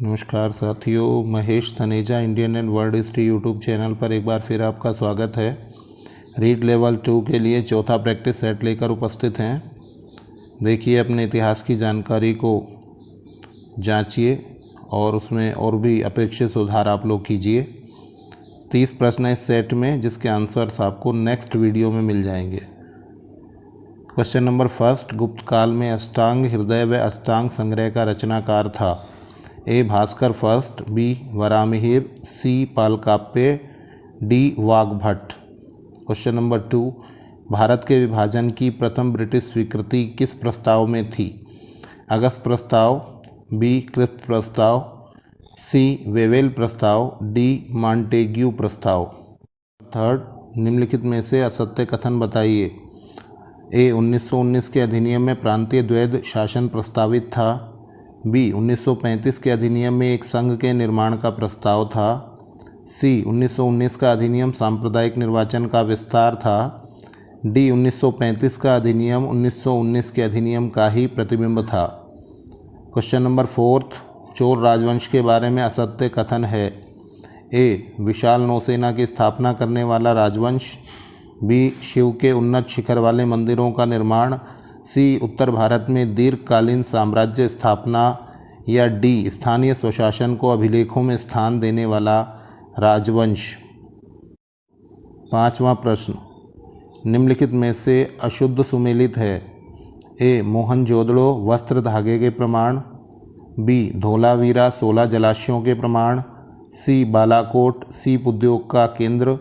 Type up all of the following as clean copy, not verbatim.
नमस्कार साथियों, Mahesh Thaneja Indian and world history YouTube channel पर एक बार फिर आपका स्वागत है। रीड लेवल 2 के लिए चौथा प्रैक्टिस सेट लेकर उपस्थित हैं। देखिए, अपने इतिहास की जानकारी को जांचिए और उसमें और भी अपेक्षित सुधार आप लोग कीजिए। 30 प्रश्न है इस सेट में, जिसके आंसर्स आपको नेक्स्ट वीडियो में मिल जाएंगे। क्वेश्चन नंबर फर्स्ट, गुप्त काल में अष्टांग हृदय व अष्टांग संग्रह का रचनाकार था। A Bhaskar first, B Varahamihira, C Palakapya, D Vagbhata. Question number 2, Bharat के विभाजन की प्रथम ब्रिटिश स्वीकृति किस प्रस्ताव में थी। अगस्त प्रस्ताव, बी क्रिप्स प्रस्ताव, सी वेवेल प्रस्ताव, डी मॉन्टेग्यू प्रस्ताव। थर्ड, निम्नलिखित में से असत्य कथन बताइए। ए 1919 के अधिनियम में प्रांतीय द्वैध शासन प्रस्तावित था। बी 1935 के अधिनियम में एक संघ के निर्माण का प्रस्ताव था। सी 1919 का अधिनियम सांप्रदायिक निर्वाचन का विस्तार था। डी 1935 का अधिनियम 1919 के अधिनियम का ही प्रतिबिंब था। क्वेश्चन नंबर 4, चोल राजवंश के बारे में असत्य कथन है। ए विशाल नौसेना की स्थापना करने वाला राजवंश, बी शिव के उन्नत शिखर वाले मंदिरों का निर्माण, सी उत्तर भारत में दीर्घकालीन साम्राज्य स्थापना, या डी स्थानीय स्वशासन को अभिलेखों में स्थान देने वाला राजवंश। पांचवा प्रश्न, निम्नलिखित में से अशुद्ध सुमेलित है। ए मोहनजोदड़ो वस्त्र धागे के प्रमाण, बी धोलावीरा 16 जलाशयों के प्रमाण, सी बालाकोट सीप उद्योग का केंद्र,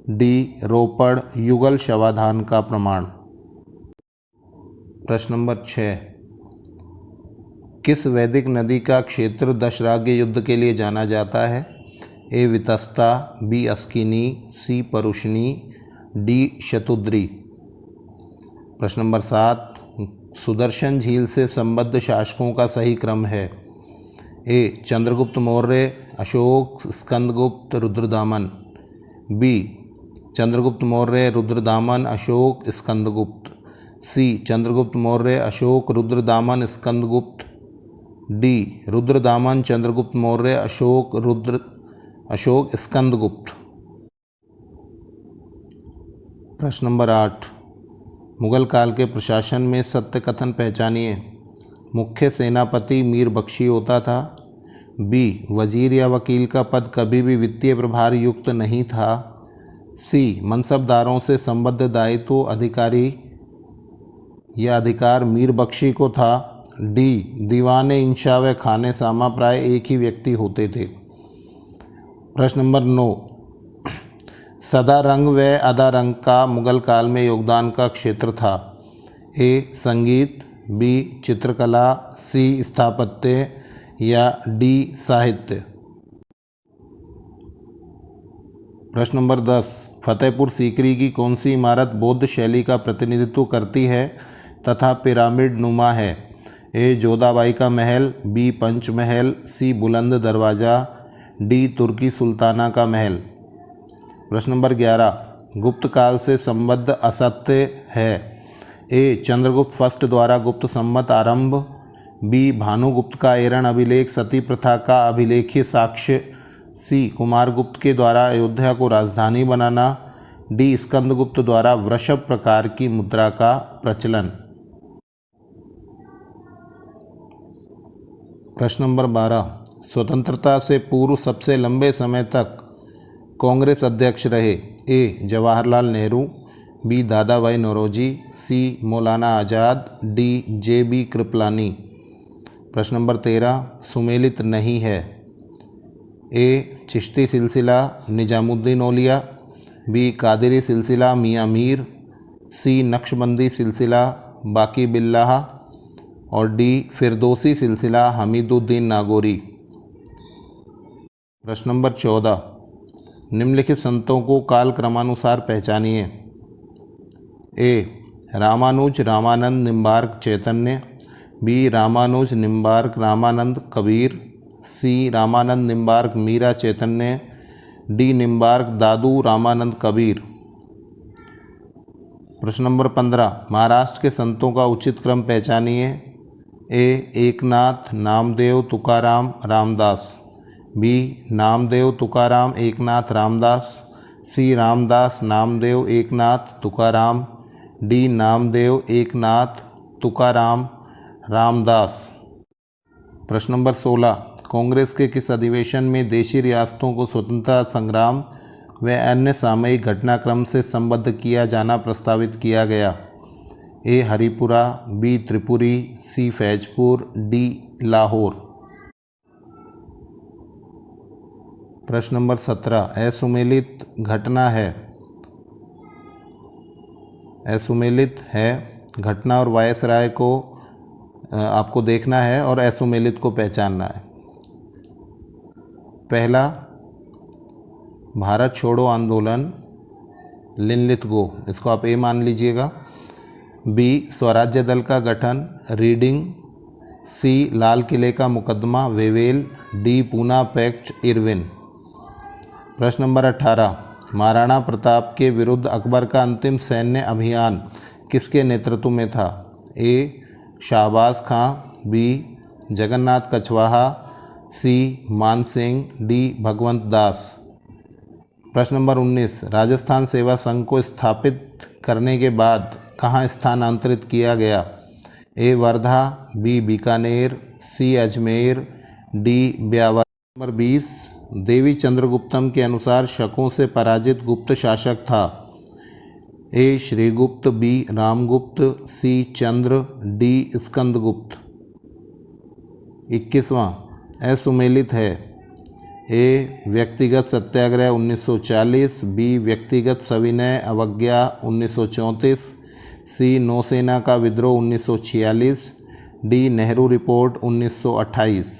डी रोपड़ युगल शवाधान का प्रमाण। प्रश्न नंबर 6, किस वैदिक नदी का क्षेत्र दशराग्य युद्ध के लिए जाना जाता है। ए वितस्ता, बी अस्किनी, सी परुष्णी, डी शतुद्री। प्रश्न नंबर 7, सुदर्शन झील से संबद्ध शासकों का सही क्रम है। ए चंद्रगुप्त मौर्य, अशोक, स्कंदगुप्त, रुद्रदामन, बी चंद्रगुप्त मौर्य, रुद्रदामन, अशोक, स्कंदगुप्त, सी चंद्रगुप्त मौर्य, अशोक, रुद्रदामन, स्कंदगुप्त, डी रुद्रदामन, चंद्रगुप्त मौर्य, अशोक, स्कंदगुप्त। प्रश्न नंबर 8, मुगल काल के प्रशासन में सत्य कथन पहचानिए। मुख्य सेनापति मीर बख्शी होता था। बी वजीर या वकील का पद कभी भी वित्तीय प्रभार युक्त नहीं था। सी मनसबदारों से संबद्ध दायित्व अधिकारी या अधिकार मीर बख्शी को था। डी दीवाने इंशा व खाने सामा प्राय एक ही व्यक्ति होते थे। प्रश्न नंबर 9, सदा रंग व अदा रंग का मुगल काल में योगदान का क्षेत्र था। ए संगीत, बी चित्रकला, सी स्थापत्य, या डी साहित्य। प्रश्न नंबर 10, फतेहपुर सीकरी की कौन सी इमारत बौद्ध शैली का प्रतिनिधित्व करती है तथा पिरामिड नुमा है। ए जोधाबाई का महल, बी पंच महल, सी बुलंद दरवाज़ा, डी तुर्की सुल्ताना का महल। प्रश्न नंबर 11, गुप्त काल से संबद्ध असत्य है। ए चंद्रगुप्त फर्स्ट द्वारा गुप्त संवत आरंभ, बी भानुगुप्त का एरण अभिलेख सती प्रथा का अभिलेखीय साक्ष्य, सी कुमारगुप्त के द्वारा अयोध्या को राजधानी बनाना, डी स्कंदगुप्त द्वारा वृषभ प्रकार की मुद्रा का प्रचलन। प्रश्न नंबर 12, स्वतंत्रता से पूर्व सबसे लंबे समय तक कांग्रेस अध्यक्ष रहे। ए जवाहरलाल नेहरू, बी दादा भाई नौरोजी, सी मौलाना आज़ाद, डी जे.बी. कृपलानी। प्रश्न नंबर 13, सुमेलित नहीं है। ए चिश्ती सिलसिला निजामुद्दीन औलिया, बी कादिरी सिलसिला मियाँ मीर, सी नक्शबंदी सिलसिला बाकी बिल्लाह, और डी फिरदौसी सिलसिला हमीदुद्दीन नागौरी। प्रश्न नंबर 14, निम्नलिखित संतों को काल क्रमानुसार पहचानिए। ए रामानुज रामानंद निम्बार्क चैतन्य, बी रामानुज निम्बार्क रामानंद कबीर, सी रामानंद निम्बार्क मीरा चैतन्य, डी निम्बार्क दादू रामानंद कबीर। प्रश्न नंबर 15, महाराष्ट्र के संतों का उचित क्रम पहचानिए। ए एकनाथ नामदेव तुकाराम रामदास, बी नामदेव तुकाराम एकनाथ रामदास, सी रामदास नामदेव एकनाथ तुकाराम, डी नामदेव एकनाथ तुकाराम रामदास। प्रश्न नंबर 16, कांग्रेस के किस अधिवेशन में देशी रियासतों को स्वतंत्रता संग्राम व अन्य सामयिक घटनाक्रम से संबद्ध किया जाना प्रस्तावित किया गया? ए हरिपुरा, बी त्रिपुरी, सी फैजपुर, डी लाहौर। प्रश्न नंबर 17, असुमेलित घटना है, असुमेलित है घटना और वायसराय को आपको देखना है और असुमेलित को पहचानना है। पहला, भारत छोड़ो आंदोलन लिनलित गो, इसको आप ए मान लीजिएगा। बी स्वराज्य दल का गठन रीडिंग, सी लाल किले का मुकदमा Wavell, the Poona pact Irwin. प्रश्न नंबर 18, महाराणा प्रताप के विरुद्ध अकबर का अंतिम सैन्य अभियान किसके नेतृत्व में था? ए शाहबाज खां, बी जगन्नाथ कछवाहा, सी मानसिंह, डी भगवंत दास। प्रश्न नंबर 19, राजस्थान सेवा संघ को स्थापित करने के बाद कहाँ स्थानांतरित किया गया? ए वर्धा, बी बीकानेर, सी अजमेर, डी ब्यावर। नंबर 20, देवी चंद्रगुप्तम के अनुसार शकों से पराजित गुप्त शासक था? ए श्रीगुप्त, बी रामगुप्त, सी चंद्र, डी स्कंदगुप्त। 21वां, असुमेलित है। ए व्यक्तिगत सत्याग्रह 1940, बी व्यक्तिगत सविनय अवज्ञा 1934, सी नौसेना का विद्रोह 1946, डी नेहरू रिपोर्ट 1928।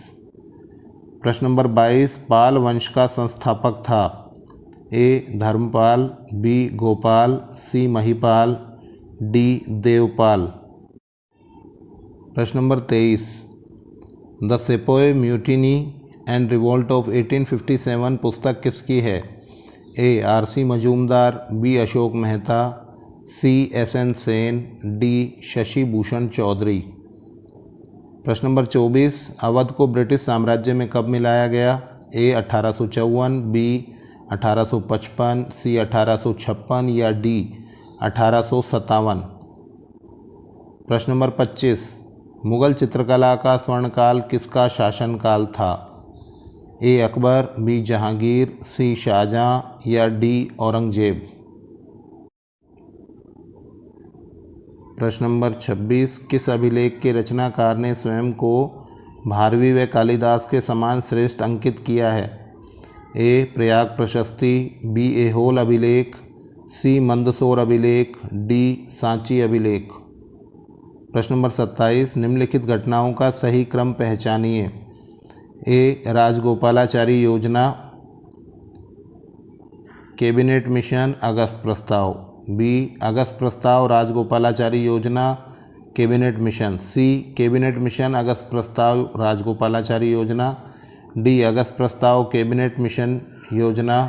प्रश्न नंबर 22, पाल वंश का संस्थापक था? A Dharmapal, B Gopal, C Mahipal, D Devpal. प्रश्न number 23, the sepoy mutiny and revolt of 1857 पुस्तक किसकी है? A R C. Majumdar, B Ashok Mehta, C S N. Sen, D Shashi Bhushan Chaudhuri. प्रश्न नंबर 24, अवध को ब्रिटिश साम्राज्य में कब मिलाया गया? ए 1854, बी 1855, सी 1856 या डी 1857। प्रश्न नंबर 25, मुगल चित्रकला का स्वर्णकाल किसका शासनकाल था? ए अकबर, बी जहांगीर, सी शाहजहां या डी औरंगजेब। प्रश्न नंबर 26, किस अभिलेख के रचनाकार ने स्वयं को भारवी व कालिदास के समान श्रेष्ठ अंकित किया है? ए प्रयाग प्रशस्ति, बी ऐहोल अभिलेख, सी मंदसौर अभिलेख, डी सांची अभिलेख। प्रश्न नंबर 27, निम्नलिखित घटनाओं का सही क्रम पहचानिए। ए राजगोपालाचारी योजना, कैबिनेट मिशन, अगस्त प्रस्ताव, बी अगस्त प्रस्ताव राजगोपालाचारी योजना कैबिनेट मिशन, सी कैबिनेट मिशन अगस्त प्रस्ताव राजगोपालाचारी योजना, डी अगस्त प्रस्ताव कैबिनेट मिशन योजना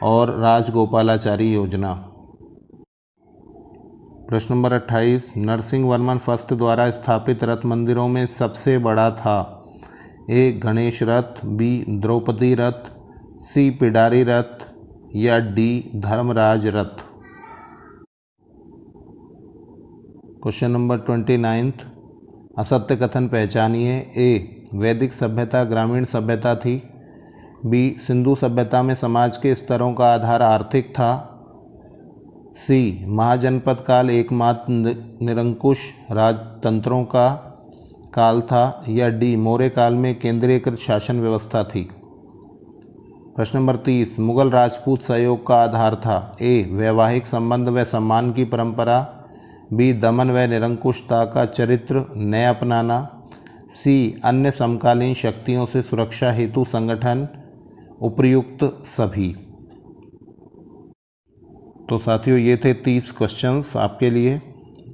और राजगोपालाचारी योजना। प्रश्न नंबर 28, नरसिंह वर्मन फर्स्ट द्वारा स्थापित रथ मंदिरों में सबसे बड़ा था? ए गणेश रथ, बी द्रौपदी रथ, सी पिडारी रथ या डी धर्मराज रथ। क्वेश्चन नंबर 29, असत्य कथन पहचानिए। ए वैदिक सभ्यता ग्रामीण सभ्यता थी, बी सिंधु सभ्यता में समाज के स्तरों का आधार आर्थिक था, सी महाजनपद काल एकमात्र निरंकुश राजतंत्रों का काल था या डी मौर्य काल में केंद्रीयकृत शासन व्यवस्था थी। प्रश्न नंबर 30, मुगल राजपूत सहयोग का आधार था? ए वैवाहिक संबंध व सम्मान की परंपरा, बी दमन व निरंकुशता का चरित्र न अपनाना, सी अन्य समकालीन शक्तियों से सुरक्षा हेतु संगठन, उपर्युक्त सभी। तो साथियों ये थे 30 क्वेश्चंस आपके लिए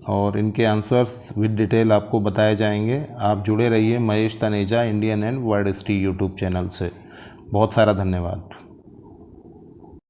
और इनके आंसर्स विद डिटेल आपको बताए जाएंगे। आप जुड़े रहिए Mahesh Taneja Indian and world history YouTube channel से। बहुत सारा धन्यवाद।